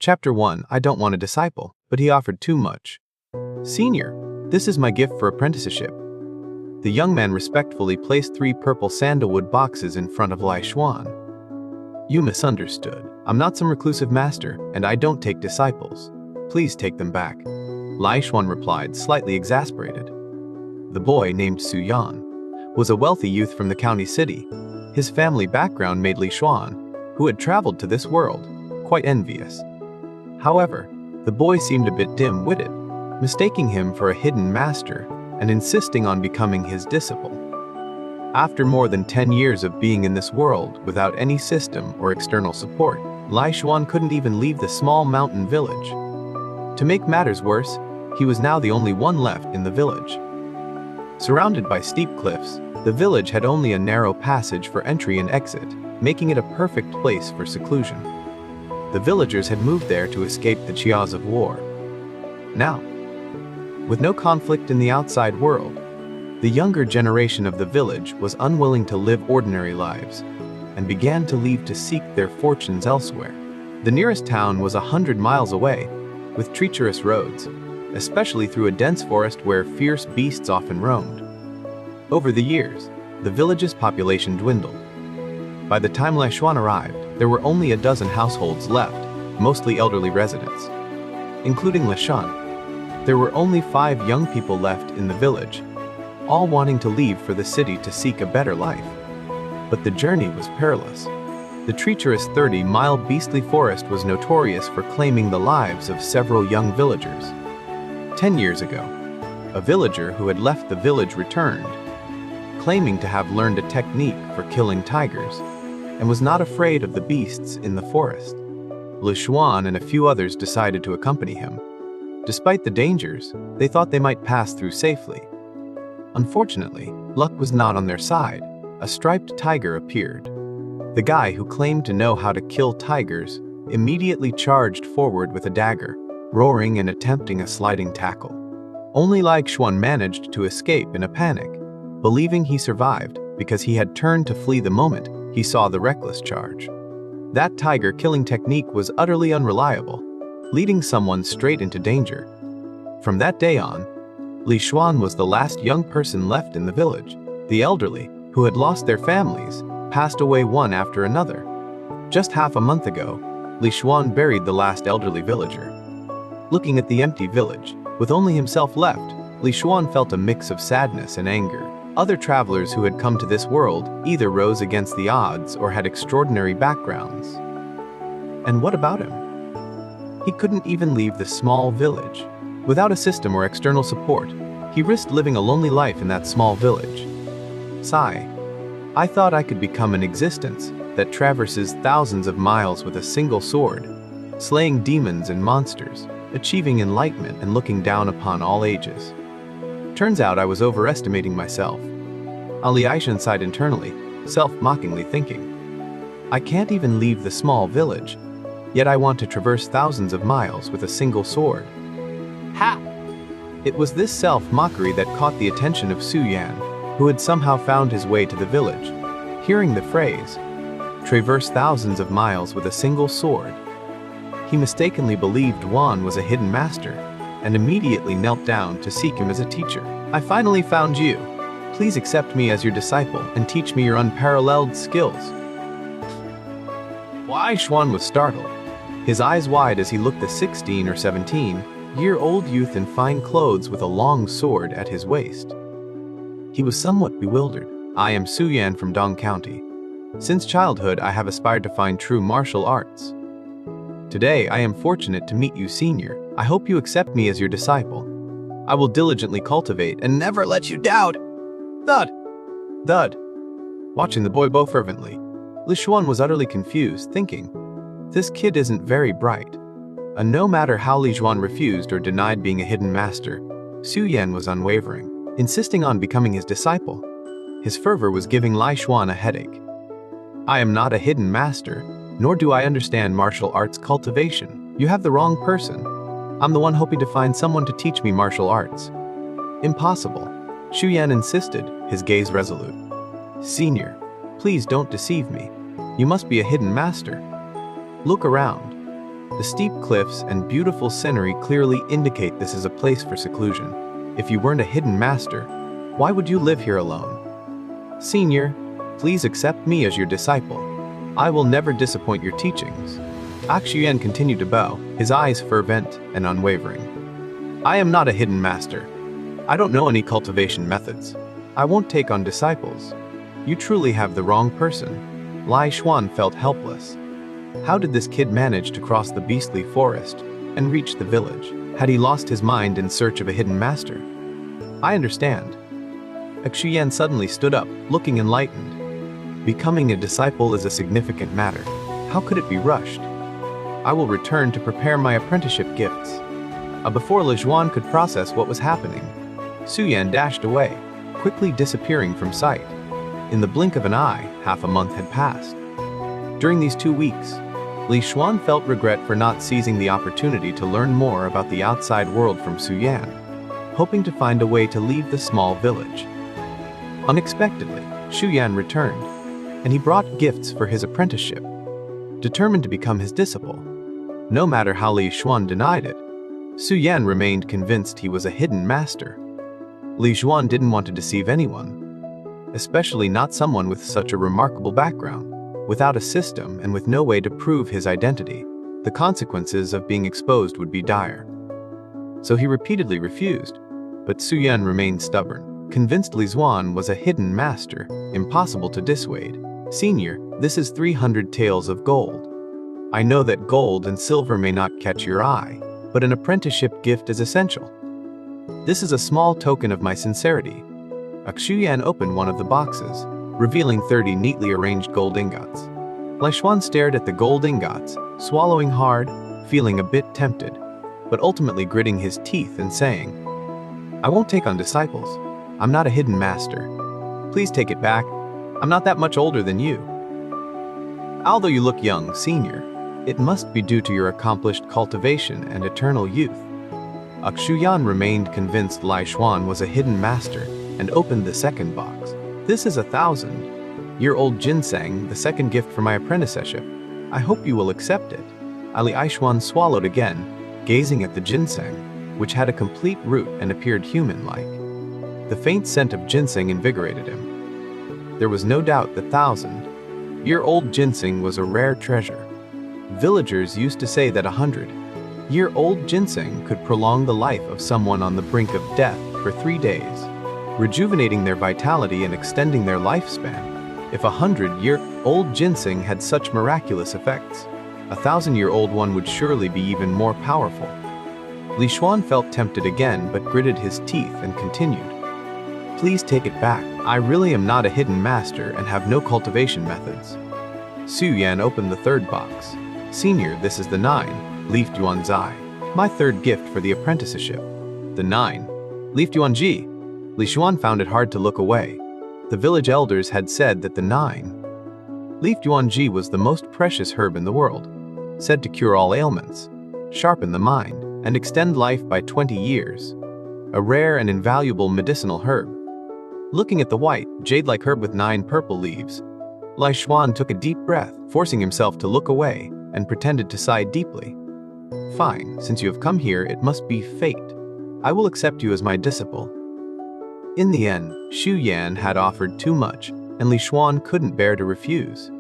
Chapter 1. I don't want a disciple, but he offered too much. Senior, this is my gift for apprenticeship. The young man respectfully placed 3 purple sandalwood boxes in front of Lai Xuan. You misunderstood. I'm not some reclusive master, and I don't take disciples. Please take them back. Lai Xuan replied, slightly exasperated. The boy, named Su Yan, was a wealthy youth from the county city. His family background made Li Xuan, who had traveled to this world, quite envious. However, the boy seemed a bit dim-witted, mistaking him for a hidden master and insisting on becoming his disciple. After more than 10 years of being in this world without any system or external support, Lai Xuan couldn't even leave the small mountain village. To make matters worse, he was now the only one left in the village. Surrounded by steep cliffs, the village had only a narrow passage for entry and exit, making it a perfect place for seclusion. The villagers had moved there to escape the chaos of war. Now, with no conflict in the outside world, the younger generation of the village was unwilling to live ordinary lives and began to leave to seek their fortunes elsewhere. The nearest town was 100 miles away, with treacherous roads, especially through a dense forest where fierce beasts often roamed. Over the years, the village's population dwindled. By the time Lai Xuan arrived, there were only a dozen households left, mostly elderly residents. Including Lai Xuan, there were only 5 young people left in the village, all wanting to leave for the city to seek a better life. But the journey was perilous. The treacherous 30-mile beastly forest was notorious for claiming the lives of several young villagers. 10 years ago, a villager who had left the village returned, claiming to have learned a technique for killing tigers, and was not afraid of the beasts in the forest. Li Xuan and a few others decided to accompany him. Despite the dangers, they thought they might pass through safely. Unfortunately, luck was not on their side. A striped tiger appeared. The guy who claimed to know how to kill tigers immediately charged forward with a dagger, roaring and attempting a sliding tackle. Only Lai Xuan managed to escape in a panic, believing he survived because he had turned to flee the moment he saw the reckless charge. That tiger killing technique was utterly unreliable, leading someone straight into danger. From that day on, Li Xuan was the last young person left in the village. The elderly, who had lost their families, passed away one after another. Just half a month ago, Li Xuan buried the last elderly villager. Looking at the empty village, with only himself left, Li Xuan felt a mix of sadness and anger. Other travelers who had come to this world either rose against the odds or had extraordinary backgrounds. And what about him? He couldn't even leave the small village. Without a system or external support, he risked living a lonely life in that small village. Sigh. I thought I could become an existence that traverses thousands of miles with a single sword, slaying demons and monsters, achieving enlightenment and looking down upon all ages. Turns out I was overestimating myself. Ali Aishan sighed internally, self-mockingly thinking. I can't even leave the small village, yet I want to traverse thousands of miles with a single sword. Ha! It was this self-mockery that caught the attention of Su Yan, who had somehow found his way to the village. Hearing the phrase, traverse thousands of miles with a single sword, he mistakenly believed Wan was a hidden master, and immediately knelt down to seek him as a teacher. I finally found you. Please accept me as your disciple and teach me your unparalleled skills. Lai Xuan was startled, his eyes wide as he looked the 16 or 17-year-old youth in fine clothes with a long sword at his waist. He was somewhat bewildered. I am Su Yan from Dong County. Since childhood, I have aspired to find true martial arts. Today, I am fortunate to meet you, Senior. I hope you accept me as your disciple. I will diligently cultivate and never let you down. Thud! Thud! Watching the boy bow fervently, Li Xuan was utterly confused, thinking, this kid isn't very bright. And no matter how Li Xuan refused or denied being a hidden master, Su Yan was unwavering, insisting on becoming his disciple. His fervor was giving Lai Xuan a headache. I am not a hidden master, nor do I understand martial arts cultivation. You have the wrong person. I'm the one hoping to find someone to teach me martial arts. Impossible. Su Yan insisted, his gaze resolute. Senior, please don't deceive me. You must be a hidden master. Look around. The steep cliffs and beautiful scenery clearly indicate this is a place for seclusion. If you weren't a hidden master, why would you live here alone? Senior, please accept me as your disciple. I will never disappoint your teachings. Xuyan continued to bow, his eyes fervent and unwavering. I am not a hidden master. I don't know any cultivation methods. I won't take on disciples. You truly have the wrong person. Lai Xuan felt helpless. How did this kid manage to cross the beastly forest and reach the village? Had he lost his mind in search of a hidden master? I understand. Xuyan suddenly stood up, looking enlightened. Becoming a disciple is a significant matter. How could it be rushed? I will return to prepare my apprenticeship gifts. Before Li Zhuan could process what was happening, Su Yan dashed away, quickly disappearing from sight. In the blink of an eye, half a month had passed. During these 2 weeks, Li Xuan felt regret for not seizing the opportunity to learn more about the outside world from Su Yan, hoping to find a way to leave the small village. Unexpectedly, Xu Yan returned, and he brought gifts for his apprenticeship, determined to become his disciple. No matter how Li Xuan denied it, Su Yan remained convinced he was a hidden master. Li Xuan didn't want to deceive anyone, especially not someone with such a remarkable background. Without a system and with no way to prove his identity, the consequences of being exposed would be dire. So he repeatedly refused, but Su Yan remained stubborn, convinced Li Xuan was a hidden master, impossible to dissuade. Senior, this is 300 taels of gold. I know that gold and silver may not catch your eye, but an apprenticeship gift is essential. This is a small token of my sincerity. Xu Yan opened one of the boxes, revealing 30 neatly arranged gold ingots. Lai Xuan stared at the gold ingots, swallowing hard, feeling a bit tempted, but ultimately gritting his teeth and saying, I won't take on disciples. I'm not a hidden master. Please take it back. I'm not that much older than you. Although you look young, senior, it must be due to your accomplished cultivation and eternal youth. Xu Yan remained convinced Lai Xuan was a hidden master and opened the second box. This is a 1,000-year-old ginseng, the second gift for my apprenticeship. I hope you will accept it. Li Xuan swallowed again, gazing at the ginseng, which had a complete root and appeared human-like. The faint scent of ginseng invigorated him. There was no doubt that 1,000-year-old ginseng was a rare treasure. Villagers used to say that 100-year-old ginseng could prolong the life of someone on the brink of death for 3 days, rejuvenating their vitality and extending their lifespan. If a 100-year-old ginseng had such miraculous effects, a 1,000-year-old one would surely be even more powerful. Li Xuan felt tempted again but gritted his teeth and continued. Please take it back. I really am not a hidden master and have no cultivation methods. Su Yan opened the third box. Senior, this is the 9, Leaf Yuanzai. My third gift for the apprenticeship. The 9, Leaf Yuanji. Li Xuan found it hard to look away. The village elders had said that the 9, Leaf Yuanji was the most precious herb in the world, said to cure all ailments, sharpen the mind, and extend life by 20 years. A rare and invaluable medicinal herb. Looking at the white, jade-like herb with 9 purple leaves, Lai Xuan took a deep breath, forcing himself to look away, and pretended to sigh deeply. Fine, since you have come here, it must be fate. I will accept you as my disciple. In the end, Xu Yan had offered too much, and Li Xuan couldn't bear to refuse.